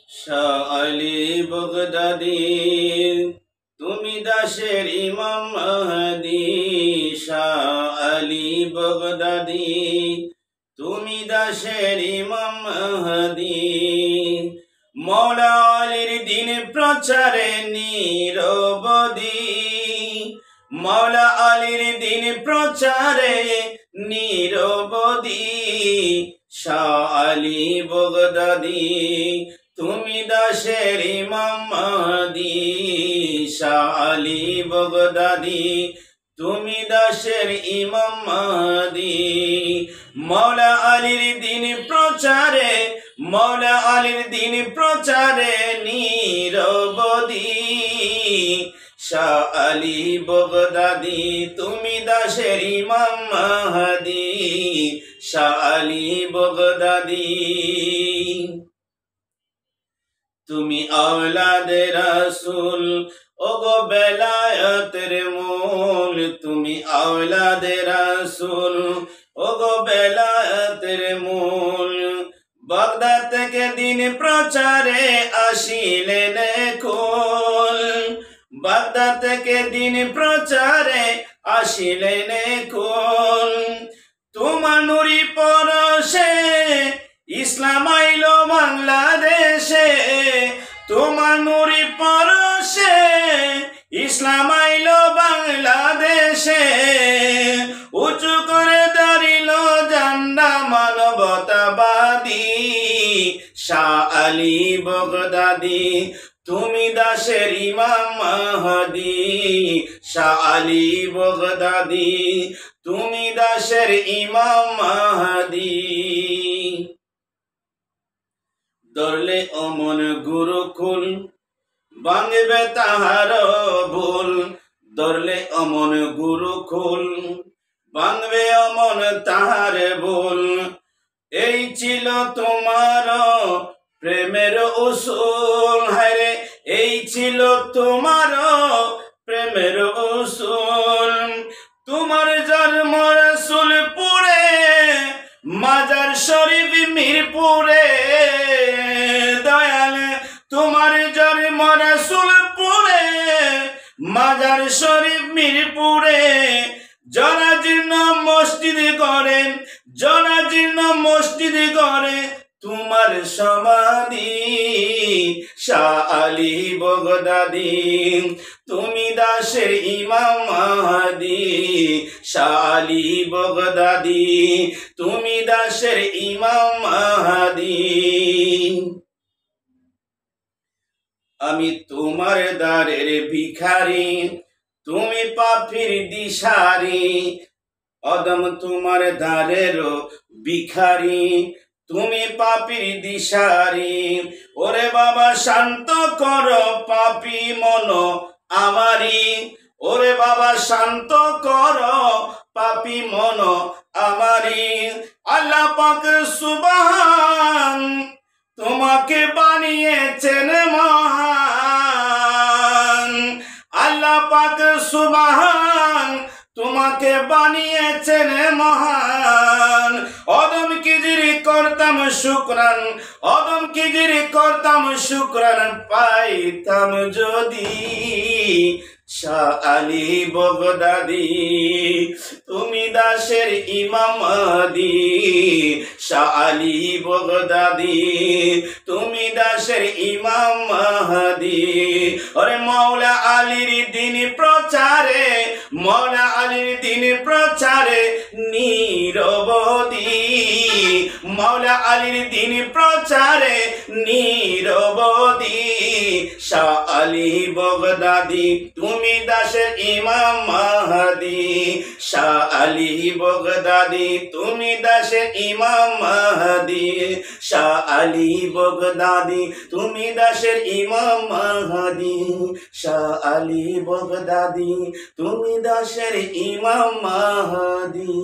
শাহ আলী বগদাদী তুমি দাসের ইমাম মাহদী। শাহ আলী বগদাদী তুমি দাসের ইমাম মাহদী। মওলা আলীর দিন প্রচারে নিরবধি, মওলা আলীর দিন প্রচারে নিরবধি। শাহ আলী বগদাদী তুমি দাসের ইমাম মাহদী। শাহ আলী বগদাদী তুমি দাসের ইমাম মাহদী। মওলা আলীর দিন প্রচারে, মওলা আলীর দিন প্রচারে নিরবধি। শাহ আলী বগদাদী তুমি দাসের ইমাম মাহদী। শাহ আলী বগদাদী তুমি আওলাদে রাসূল ওগো বেলায়েতের মূল। তুমি আওলাদে রাসূল ওগো বেলায়েতের মূল। বাগদাদ থেকে দিন প্রচারে আসিলেন কুল, বাগদাদ থেকে দিন প্রচারে আসিলেন কুল। তোমার নুরি পরশে ইসলাম আইলো বাংলাদেশে, তোমার নুরি পরশে ইসলাম আইলো বাংলাদেশে। উঁচু করে দাঁড়িল ঝান্ডা মানবতাবাদী। শাহ আলী বগদাদী তুমি দাসের ইমাম মাহদী। শাহ আলী বগদাদী তুমি দাসের ইমাম মাহদী। ধরলে অমন গুরুকুল ভাঙবে তাহার ভুল, ধরলে অমন গুরুকুল ভাঙবে অমন তাহার ভুল। এই ছিল তোমার প্রেমের উসুল, হায়রে এই ছিল তোমার প্রেমের উসুল। তোমার জন্ম রাসূলপুরে, মাজার শরীফ মিরপুরে। দয়াল তোমার জন্ম রাসূলপুরে, মাজার শরীফ মিরপুরে। জরাজীর্ণ মসজিদ করে, জরাজীর্ণ মসজিদ করে তোমার সমাধি। শাহ আলী বগদাদী তুমি দাসের ইমাম মাহদী। শাহ আলী বগদাদী তুমি দাসের ইমাম মাহদী। আমি তোমার দ্বারের ভিখারি, তুমি পাপীর দিশারি। অদম তোমার দ্বারের ভিখারি, তুমি পাপীর দিশারি। ওরে বাবা শান্ত করো পাপী মন আমারি, ওরে বাবা শান্ত করো পাপী মন আমারি। আল্লাহ পাক সুবহান তোমাকে বানিয়েছেন মহান। আল্লাহ পাক সুবহান তোমাকে বানিয়েছেন মহান। অদম কিজিরি করতাম শুকরান, অদম কিজিরি করতাম শুকরান পাইতাম যদি। শাহ আলী বগদাদী তুমি দাসের ইমাম মাহদী। শাহ আলী বগদাদী তুমি দাসের ইমাম মাহদী। ওরে মওলা আলীর দিন প্রচারে, মওলা আলীর দিন প্রচারে নিরবধি। মওলা আলীর দিন প্রচারে নিরবধি। শাহ আলী বগদাদী তুমি দাসের ইমাম মাহদী। শাহ আলী বগদাদী তুমি দাসের ইমাম মাহদী। শাহ আলী বগদাদী তুমি দাসের ইমাম মাহদী। শাহ আলী বগদাদী তুমি দাসের ইমাম মাহদী।